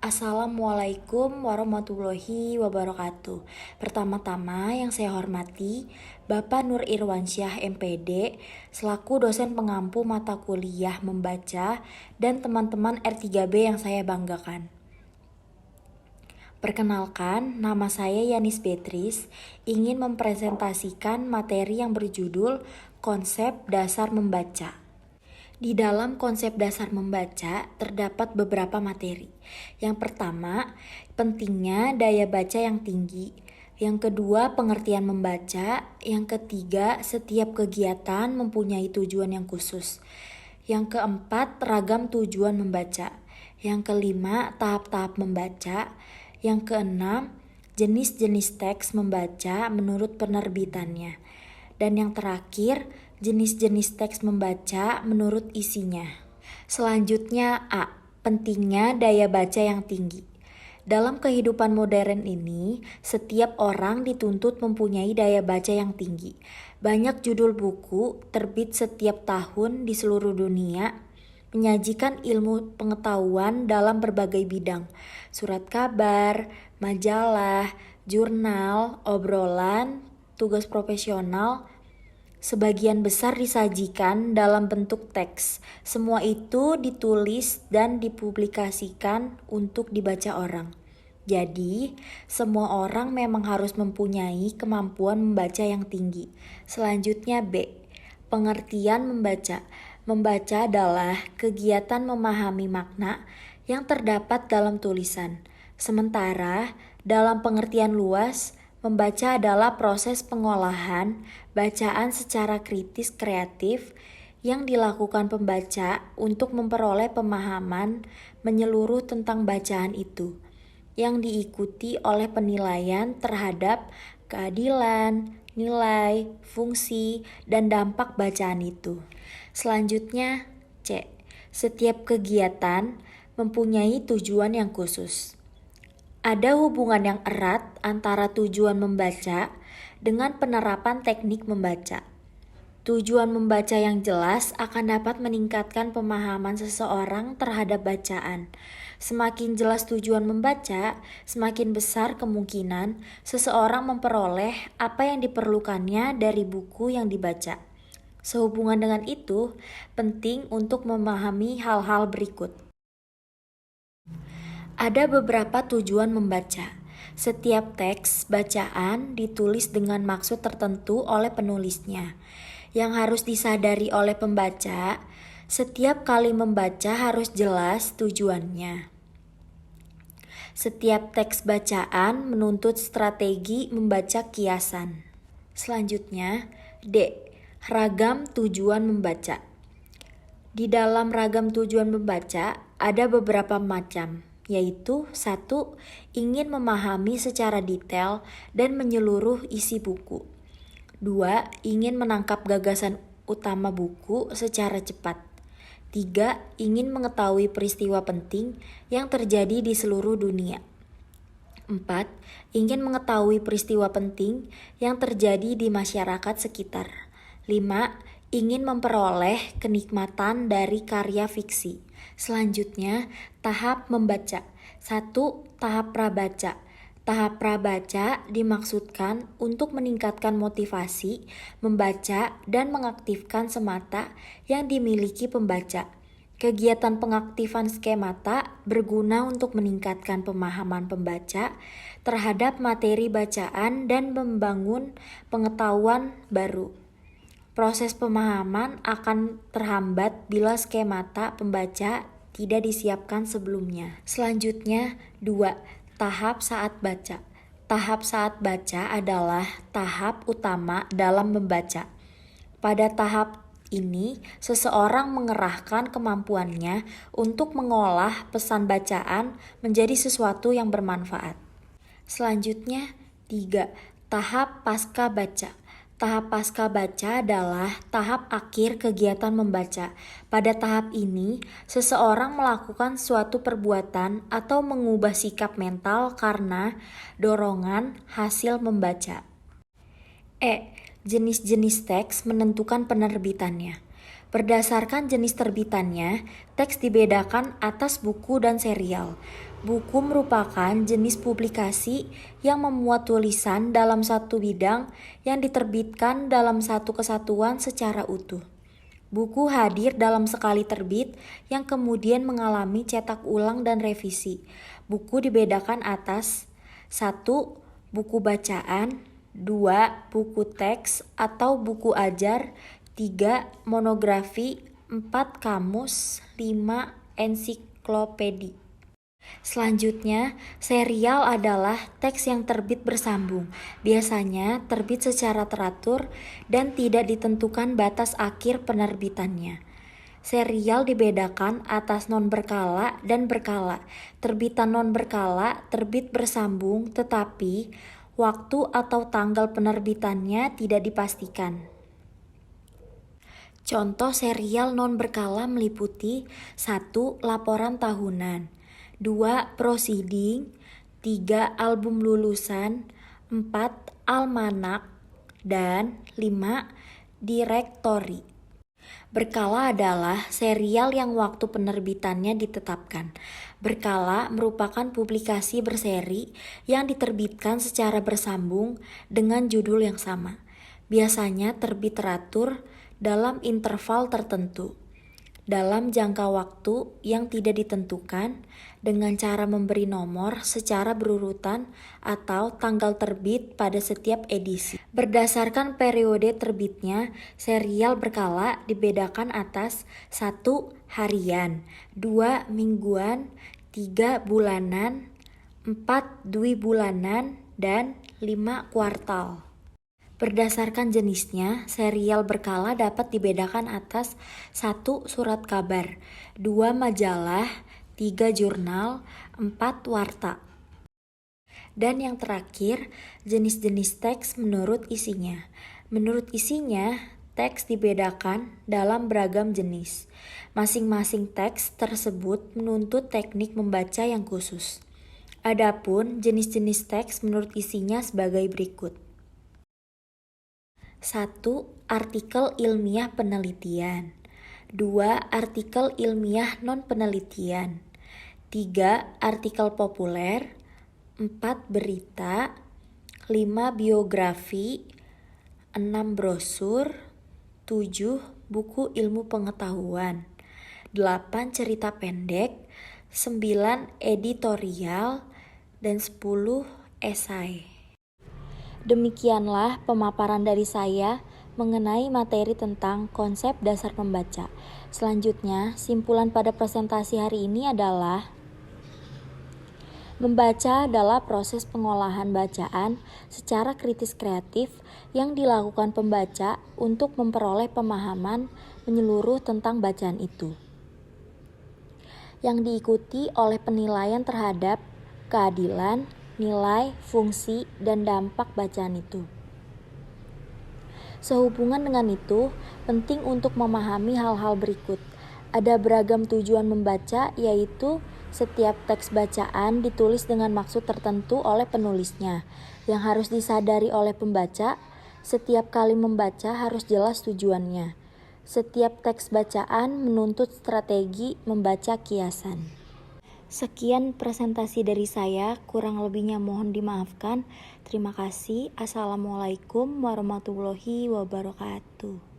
Assalamualaikum warahmatullahi wabarakatuh. Pertama-tama yang saya hormati Bapak Nur Irwansyah MPD selaku dosen pengampu mata kuliah membaca dan teman-teman R3B yang saya banggakan. Perkenalkan, nama saya Yanis Beatrice, ingin mempresentasikan materi yang berjudul Konsep Dasar Membaca. Di dalam konsep dasar membaca terdapat beberapa materi. Yang pertama, pentingnya daya baca yang tinggi. Yang kedua, pengertian membaca. Yang ketiga, setiap kegiatan mempunyai tujuan yang khusus. Yang keempat, ragam tujuan membaca. Yang kelima, tahap-tahap membaca. Yang keenam, jenis-jenis teks membaca menurut penerbitannya. Dan yang terakhir, jenis-jenis teks membaca menurut isinya. Selanjutnya A. Pentingnya daya baca yang tinggi. Dalam kehidupan modern ini, setiap orang dituntut mempunyai daya baca yang tinggi. Banyak judul buku terbit setiap tahun di seluruh dunia menyajikan ilmu pengetahuan dalam berbagai bidang. Surat kabar, majalah, jurnal, obrolan, tugas profesional, sebagian besar disajikan dalam bentuk teks. Semua itu ditulis dan dipublikasikan untuk dibaca orang. Jadi, semua orang memang harus mempunyai kemampuan membaca yang tinggi. Selanjutnya B. Pengertian membaca. Membaca adalah kegiatan memahami makna yang terdapat dalam tulisan. Sementara, dalam pengertian luas, membaca adalah proses pengolahan bacaan secara kritis kreatif yang dilakukan pembaca untuk memperoleh pemahaman menyeluruh tentang bacaan itu, yang diikuti oleh penilaian terhadap keadilan, nilai, fungsi, dan dampak bacaan itu. Selanjutnya, C. Setiap kegiatan mempunyai tujuan yang khusus. Ada hubungan yang erat antara tujuan membaca dengan penerapan teknik membaca. Tujuan membaca yang jelas akan dapat meningkatkan pemahaman seseorang terhadap bacaan. Semakin jelas tujuan membaca, semakin besar kemungkinan seseorang memperoleh apa yang diperlukannya dari buku yang dibaca. Sehubungan dengan itu, penting untuk memahami hal-hal berikut. Ada beberapa tujuan membaca. Setiap teks bacaan ditulis dengan maksud tertentu oleh penulisnya. Yang harus disadari oleh pembaca, setiap kali membaca harus jelas tujuannya. Setiap teks bacaan menuntut strategi membaca kiasan. Selanjutnya, D. Ragam tujuan membaca. Di dalam ragam tujuan membaca ada beberapa macam, yaitu 1. Ingin memahami secara detail dan menyeluruh isi buku. 2. Ingin menangkap gagasan utama buku secara cepat. 3. Ingin mengetahui peristiwa penting yang terjadi di seluruh dunia. 4. Ingin mengetahui peristiwa penting yang terjadi di masyarakat sekitar. 5. Ingin memperoleh kenikmatan dari karya fiksi. Selanjutnya, tahap membaca. 1. Tahap prabaca. Tahap prabaca dimaksudkan untuk meningkatkan motivasi membaca dan mengaktifkan semata yang dimiliki pembaca. Kegiatan pengaktifan skemata berguna untuk meningkatkan pemahaman pembaca terhadap materi bacaan dan membangun pengetahuan baru. Proses pemahaman akan terhambat bila skemata pembaca tidak disiapkan sebelumnya. Selanjutnya, 2. Tahap saat baca. Tahap saat baca adalah tahap utama dalam membaca. Pada tahap ini, seseorang mengerahkan kemampuannya untuk mengolah pesan bacaan menjadi sesuatu yang bermanfaat. Selanjutnya, 3. Tahap pasca baca. Tahap pasca baca adalah tahap akhir kegiatan membaca. Pada tahap ini, seseorang melakukan suatu perbuatan atau mengubah sikap mental karena dorongan hasil membaca. E. Jenis-jenis teks menentukan penerbitannya. Berdasarkan jenis terbitannya, teks dibedakan atas buku dan serial. Buku merupakan jenis publikasi yang memuat tulisan dalam satu bidang yang diterbitkan dalam satu kesatuan secara utuh. Buku hadir dalam sekali terbit yang kemudian mengalami cetak ulang dan revisi. Buku dibedakan atas 1. Buku bacaan, 2. Buku teks atau buku ajar, 3. Monografi, 4. Kamus, 5. Ensiklopedi. Selanjutnya, serial adalah teks yang terbit bersambung. Biasanya terbit secara teratur dan tidak ditentukan batas akhir penerbitannya. Serial dibedakan atas non-berkala dan berkala. Terbitan non-berkala terbit bersambung tetapi waktu atau tanggal penerbitannya tidak dipastikan. Contoh serial non-berkala meliputi 1. Laporan tahunan, 2. Prosiding, 3. Album lulusan, 4. Almanak, dan 5. Direktori. Berkala adalah serial yang waktu penerbitannya ditetapkan. Berkala merupakan publikasi berseri yang diterbitkan secara bersambung dengan judul yang sama. Biasanya terbit teratur dalam interval tertentu, dalam jangka waktu yang tidak ditentukan, dengan cara memberi nomor secara berurutan atau tanggal terbit pada setiap edisi. Berdasarkan periode terbitnya, serial berkala dibedakan atas 1. Harian, 2. Mingguan, 3. Bulanan, 4. Dwi bulanan, dan 5. Kuartal. Berdasarkan jenisnya, serial berkala dapat dibedakan atas 1. Surat kabar, 2. Majalah, 3. Jurnal, 4. Warta. Dan yang terakhir, jenis-jenis teks menurut isinya. Menurut isinya, teks dibedakan dalam beragam jenis. Masing-masing teks tersebut menuntut teknik membaca yang khusus. Adapun jenis-jenis teks menurut isinya sebagai berikut. 1. Artikel ilmiah penelitian, 2. Artikel ilmiah non-penelitian, 3. Artikel populer, 4. Berita, 5. Biografi, 6. Brosur, 7. Buku ilmu pengetahuan, 8. Cerita pendek, 9. Editorial, dan 10. Esai. Demikianlah pemaparan dari saya mengenai materi tentang konsep dasar membaca. Selanjutnya, simpulan pada presentasi hari ini adalah membaca adalah proses pengolahan bacaan secara kritis kreatif yang dilakukan pembaca untuk memperoleh pemahaman menyeluruh tentang bacaan itu, yang diikuti oleh penilaian terhadap keadilan, nilai, fungsi, dan dampak bacaan itu. Sehubungan dengan itu, penting untuk memahami hal-hal berikut. Ada beragam tujuan membaca, yaitu setiap teks bacaan ditulis dengan maksud tertentu oleh penulisnya. Yang harus disadari oleh pembaca, setiap kali membaca harus jelas tujuannya. Setiap teks bacaan menuntut strategi membaca kiasan. Sekian presentasi dari saya, kurang lebihnya mohon dimaafkan. Terima kasih. Assalamualaikum warahmatullahi wabarakatuh.